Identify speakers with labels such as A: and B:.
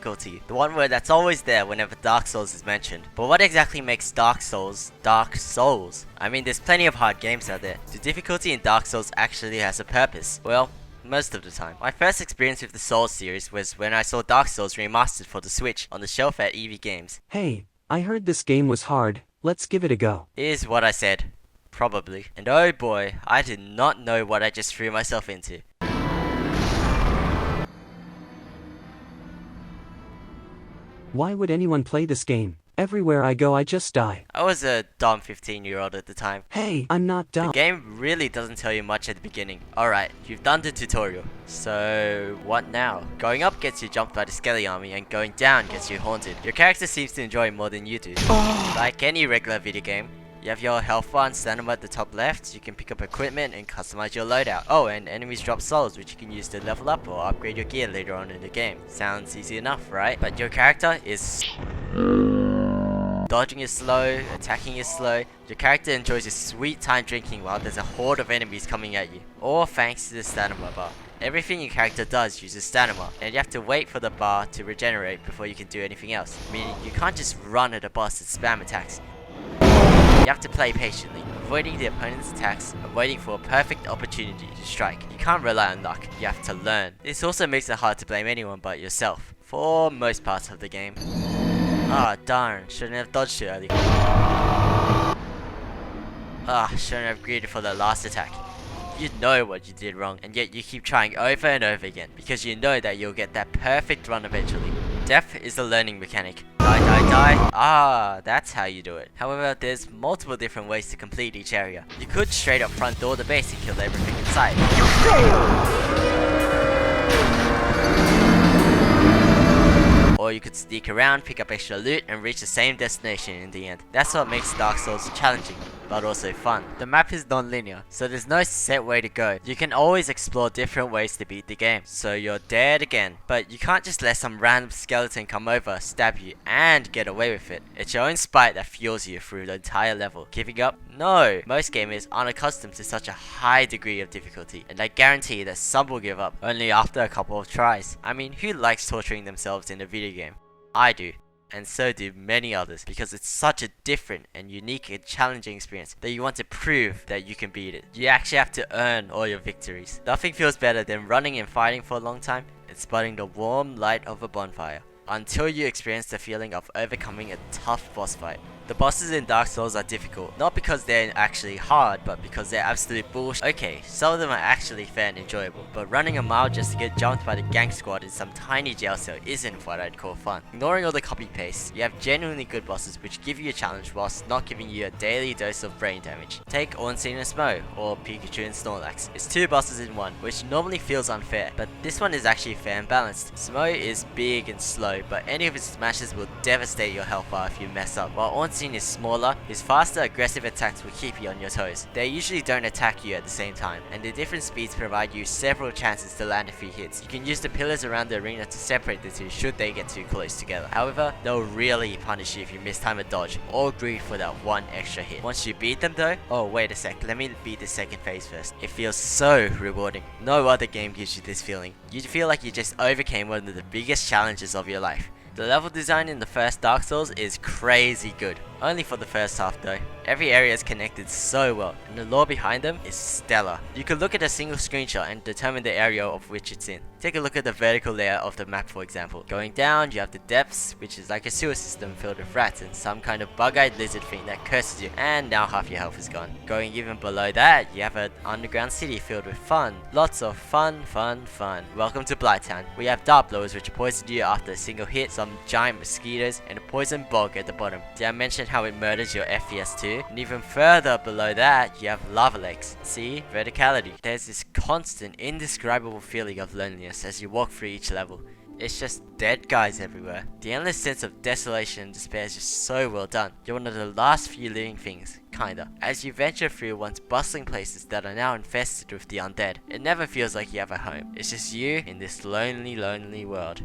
A: difficulty, the one word that's always there whenever Dark Souls is mentioned. But what exactly makes Dark Souls Dark Souls? I mean, there's plenty of hard games out there. The difficulty in Dark Souls actually has a purpose. Well, most of the time. My first experience with the Souls series was when I saw Dark Souls remastered for the Switch on the shelf at EV Games.
B: Hey, I heard this game was hard, let's give it a go.
A: Is what I said. Probably. And oh boy, I did not know what I just threw myself into.
B: Why would anyone play this game? Everywhere I go I just die.
A: I was a dumb 15-year-old at the time.
B: Hey, I'm not dumb.
A: The game really doesn't tell you much at the beginning. Alright, you've done the tutorial. So, what now? Going up gets you jumped by the Skelly army and going down gets you haunted. Your character seems to enjoy it more than you do. Like any regular video game, you have your health bar and stamina at the top left. You can pick up equipment and customize your loadout. Oh, and enemies drop souls which you can use to level up or upgrade your gear later on in the game. Sounds easy enough, right? But your character is... Dodging is slow, attacking is slow. Your character enjoys a sweet time drinking while there's a horde of enemies coming at you. All thanks to the stamina bar. Everything your character does uses stamina, and you have to wait for the bar to regenerate before you can do anything else. Meaning you can't just run at a boss and spam attacks. You have to play patiently, avoiding the opponent's attacks and waiting for a perfect opportunity to strike. You can't rely on luck, you have to learn. This also makes it hard to blame anyone but yourself, for most parts of the game. Ah, darn, shouldn't have dodged too early. Shouldn't have greeted for the last attack. You know what you did wrong, and yet you keep trying over and over again, because you know that you'll get that perfect run eventually. Death is a learning mechanic. Die, die, die. That's how you do it. However, there's multiple different ways to complete each area. You could straight up front door the base and kill everything in sight. Or you could sneak around, pick up extra loot, and reach the same destination in the end. That's what makes Dark Souls challenging, but also fun. The map is non-linear, so there's no set way to go. You can always explore different ways to beat the game. So you're dead again, but you can't just let some random skeleton come over, stab you, and get away with it. It's your own spite that fuels you through the entire level. Giving up? No! Most gamers aren't accustomed to such a high degree of difficulty, and I guarantee that some will give up, only after a couple of tries. I mean, who likes torturing themselves in a video game? I do. And so do many others, because it's such a different and unique and challenging experience that you want to prove that you can beat it. You actually have to earn all your victories. Nothing feels better than running and fighting for a long time and spotting the warm light of a bonfire, until you experience the feeling of overcoming a tough boss fight. The bosses in Dark Souls are difficult, not because they're actually hard, but because they're absolute bullshit. Okay, some of them are actually fair and enjoyable, but running a mile just to get jumped by the gang squad in some tiny jail cell isn't what I'd call fun. Ignoring all the copy paste, you have genuinely good bosses which give you a challenge whilst not giving you a daily dose of brain damage. Take Ornstein and Smo, or Pikachu and Snorlax. It's two bosses in one, which normally feels unfair, but this one is actually fair and balanced. Smo is big and slow, but any of his smashes will devastate your health bar if you mess up, while Ornstein is smaller, his faster aggressive attacks will keep you on your toes. They usually don't attack you at the same time, and the different speeds provide you several chances to land a few hits. You can use the pillars around the arena to separate the two should they get too close together. However, they'll really punish you if you mistime a dodge or greed for that one extra hit. Once you beat them though, oh wait a sec, let me beat the second phase first. It feels so rewarding. No other game gives you this feeling. You feel like you just overcame one of the biggest challenges of your life. The level design in the first Dark Souls is crazy good. Only for the first half though. Every area is connected so well, and the lore behind them is stellar. You can look at a single screenshot and determine the area of which it's in. Take a look at the vertical layout of the map for example. Going down, you have the depths, which is like a sewer system filled with rats and some kind of bug-eyed lizard thing that curses you, and now half your health is gone. Going even below that, you have an underground city filled with fun. Lots of fun. Welcome to Blighttown. We have dart blowers which poison you after a single hit, some giant mosquitoes, and a poison bog at the bottom. Did I mention how it murders your FPS too? And even further below that, you have lava lakes. See? Verticality. There's this constant, indescribable feeling of loneliness as you walk through each level. It's just dead guys everywhere. The endless sense of desolation and despair is just so well done. You're one of the last few living things, kinda. As you venture through once bustling places that are now infested with the undead, it never feels like you have a home. It's just you in this lonely world.